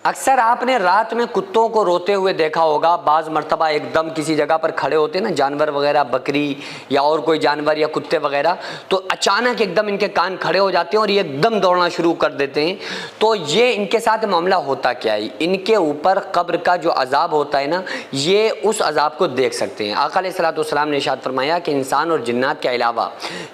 اکثر آپ نے رات میں کتوں کو روتے ہوئے دیکھا ہوگا، بعض مرتبہ ایک دم کسی جگہ پر کھڑے ہوتے ہیں نا جانور وغیرہ، بکری یا اور کوئی جانور یا کتے وغیرہ، تو اچانک ایک دم ان کے کان کھڑے ہو جاتے ہیں اور یہ ایک دم دوڑنا شروع کر دیتے ہیں۔ تو یہ ان کے ساتھ معاملہ ہوتا کیا ہے؟ ان کے اوپر قبر کا جو عذاب ہوتا ہے نا، یہ اس عذاب کو دیکھ سکتے ہیں۔ آقا علیہ الصلوۃ والسلام نے ارشاد فرمایا کہ انسان اور جنات کے علاوہ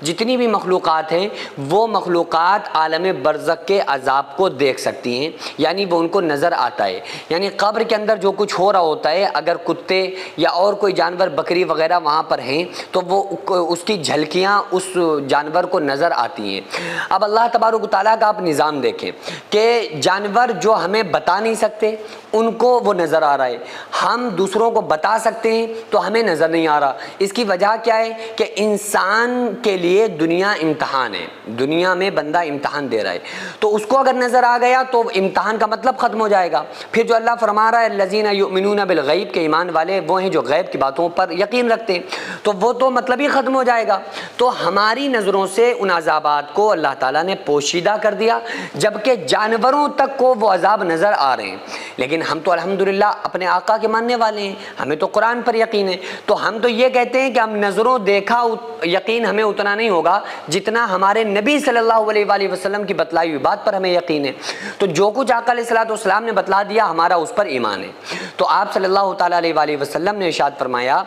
جتنی بھی مخلوقات ہیں وہ مخلوقات عالم برزخ کے عذاب کو دیکھ سکتی ہیں، یعنی وہ ان کو نظر آتا ہے۔ یعنی قبر کے اندر جو کچھ ہو رہا ہوتا ہے، اگر کتے یا اور کوئی جانور بکری وغیرہ وہاں پر ہیں تو وہ اس کی جھلکیاں اس جانور کو نظر آتی ہیں۔ اب اللہ تبارک و تعالیٰ کا آپ نظام دیکھیں کہ جانور جو ہمیں بتا نہیں سکتے ان کو وہ نظر آ رہا ہے، ہم دوسروں کو بتا سکتے ہیں تو ہمیں نظر نہیں آ رہا۔ اس کی وجہ کیا ہے کہ انسان کے لیے دنیا امتحان ہے، دنیا میں بندہ امتحان دے رہا ہے، تو اس کو اگر نظر آ گیا تو امتحان کا مطلب ختم ہو جائے گا۔ پھر جو اللہ فرما رہا ہے الذین یؤمنون بالغیب، کے ایمان والے وہ ہیں جو غیب کی باتوں پر یقین رکھتے ہیں، تو وہ تو مطلب ہی ختم ہو جائے گا۔ تو ہماری نظروں سے ان عذابات کو اللہ تعالیٰ نے پوشیدہ کر دیا، جبکہ جانوروں تک کو وہ عذاب نظر آ رہے ہیں۔ لیکن ہم تو الحمدللہ اپنے آقا کے ماننے والے ہیں، ہمیں تو قرآن پر یقین ہے، تو ہم تو یہ کہتے ہیں کہ ہم نظروں دیکھا یقین ہمیں اتنا نہیں ہوگا جتنا ہمارے نبی صلی اللہ علیہ وآلہ وسلم کی بتلائی ہوئی بات پر ہمیں یقین ہے۔ تو جو کچھ آقا علیہ الصلوۃ والسلام نے بتلا دیا ہمارا اس پر ایمان ہے۔ تو آپ صلی اللہ تعالیٰ علیہ وآلہ وسلم نے ارشاد فرمایا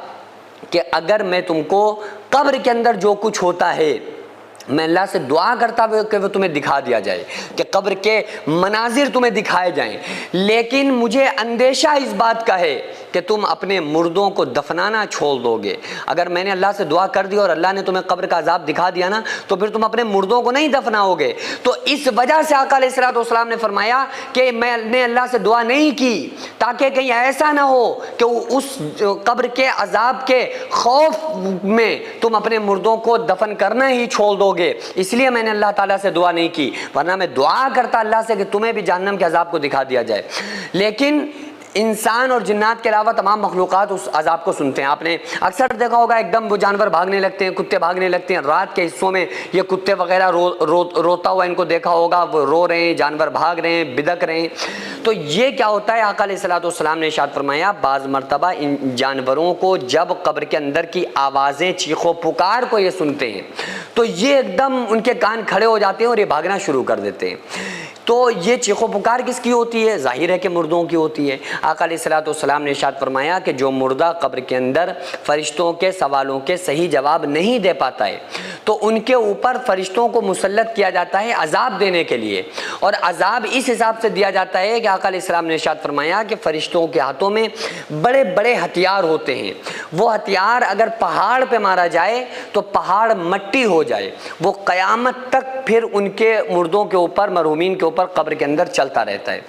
کہ اگر میں تم کو قبر کے اندر جو کچھ ہوتا ہے، میں اللہ سے دعا کرتا ہوں کہ وہ تمہیں دکھا دیا جائے، کہ قبر کے مناظر تمہیں دکھائے جائیں، لیکن مجھے اندیشہ اس بات کا ہے کہ تم اپنے مردوں کو دفنانا چھوڑ دو گے۔ اگر میں نے اللہ سے دعا کر دی اور اللہ نے تمہیں قبر کا عذاب دکھا دیا نا، تو پھر تم اپنے مردوں کو نہیں دفناؤ گے۔ تو اس وجہ سے آقا علیہ الصلوۃ والسلام نے فرمایا کہ میں نے اللہ سے دعا نہیں کی تاکہ کہیں ایسا نہ ہو کہ اس قبر کے عذاب کے خوف میں تم اپنے مردوں کو دفن کرنا ہی چھوڑ دو گے، اس لیے میں نے اللہ تعالیٰ سے دعا نہیں کی، ورنہ میں دعا کرتا اللہ سے کہ تمہیں بھی جہنم کے عذاب کو دکھا دیا جائے۔ لیکن انسان اور جنات کے علاوہ تمام مخلوقات اس عذاب کو سنتے ہیں۔ آپ نے اکثر دیکھا ہوگا ایک دم وہ جانور بھاگنے لگتے ہیں، کتے بھاگنے لگتے ہیں، رات کے حصوں میں یہ کتے وغیرہ روتا ہوا ان کو دیکھا ہوگا، وہ رو رہے ہیں، جانور بھاگ رہے ہیں، بدک رہے ہیں۔ تو یہ کیا ہوتا ہے؟ آقا علیہ الصلوۃ والسلام نے ارشاد فرمایا بعض مرتبہ ان جانوروں کو جب قبر کے اندر کی آوازیں چیخ و پکار کو یہ سنتے ہیں تو یہ ایک دم ان کے کان کھڑے ہو جاتے ہیں اور یہ بھاگنا شروع کر دیتے ہیں۔ تو یہ چیخ و پکار کس کی ہوتی ہے؟ ظاہر ہے کہ مردوں کی ہوتی ہے۔ آقا علیہ الصلوۃ والسلام نے ارشاد فرمایا کہ جو مردہ قبر کے اندر فرشتوں کے سوالوں کے صحیح جواب نہیں دے پاتا ہے تو ان کے اوپر فرشتوں کو مسلط کیا جاتا ہے عذاب دینے کے لیے، اور عذاب اس حساب سے دیا جاتا ہے کہ آقا علیہ السلام نے ارشاد فرمایا کہ فرشتوں کے ہاتھوں میں بڑے بڑے ہتھیار ہوتے ہیں، وہ ہتھیار اگر پہاڑ پہ مارا جائے تو پہاڑ مٹی ہو جائے، وہ قیامت تک پھر ان کے مردوں کے اوپر، مرحومین کے اوپر قبر کے اندر چلتا رہتا ہے۔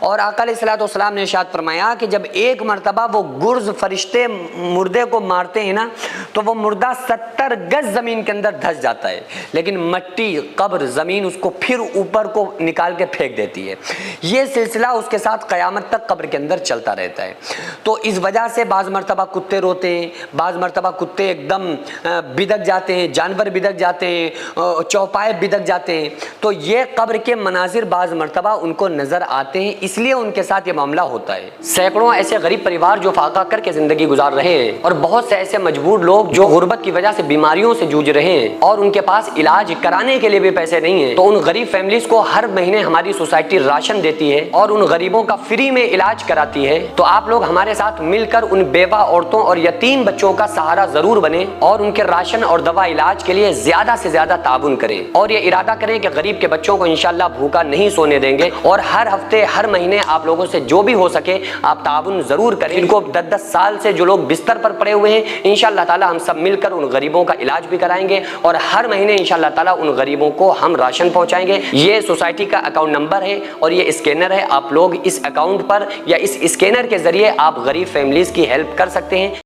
اور آقا علیہ الصلوۃ والسلام نے ارشاد فرمایا کہ جب ایک مرتبہ وہ گرز فرشتے مردے کو مارتے ہیں نا تو وہ مردہ 70 گز زمین کے اندر دھس جاتا ہے، لیکن مٹی، قبر، زمین اس کو پھر اوپر کو نکال کے پھینک دیتی ہے۔ یہ سلسلہ اس کے ساتھ قیامت تک قبر کے اندر چلتا رہتا ہے۔ تو اس وجہ سے بعض مرتبہ کتے روتے ہیں، بعض مرتبہ کتے ایک دم بدک جاتے ہیں، جانور بدک جاتے ہیں، چوپائے بدک جاتے ہیں۔ تو یہ قبر کے مناظر بعض مرتبہ ان کو نظر آتے ہیں، اس لیے ان کے ساتھ یہ معاملہ ہوتا ہے۔ سینکڑوں ایسے غریب پریوار جو فاقہ کر کے زندگی گزار رہے ہیں، اور بہت سے ایسے مجبور لوگ جو غربت کی وجہ سے بیماریوں سے جوجھ رہے ہیں اور ان کے پاس علاج کرانے کے لیے بھی پیسے نہیں ہیں، تو ان غریب فیملیز کو ہر مہینے ہماری سوسائٹی راشن دیتی ہے اور ان غریبوں کا فری میں علاج کراتی ہے۔ تو آپ لوگ ہمارے ساتھ مل کر ان بیوہ عورتوں اور یتیم بچوں کا سہارا ضرور بنیں اور ان کے راشن اور دوا علاج کے لیے زیادہ سے زیادہ تعاون کریں، اور یہ ارادہ کریں کہ غریب کے بچوں کو انشاءاللہ بھوکا نہیں سونے دیں گے، اور ہر ہفتے ہر مہینے آپ لوگوں سے جو بھی ہو سکے آپ تعاون ضرور کریں۔ ان کو 10 سال سے جو لوگ بستر پر پڑے ہوئے ہیں انشاءاللہ تعالی ہم سب مل کر ان غریبوں کا علاج بھی کرائیں گے، اور ہر مہینے انشاءاللہ تعالی ان غریبوں کو ہم راشن پہنچائیں گے۔ یہ سوسائٹی کا اکاؤنٹ نمبر ہے اور یہ اسکینر ہے، آپ لوگ اس اکاؤنٹ پر یا اس اسکینر کے ذریعے آپ غریب فیملیز کی ہیلپ کر سکتے ہیں۔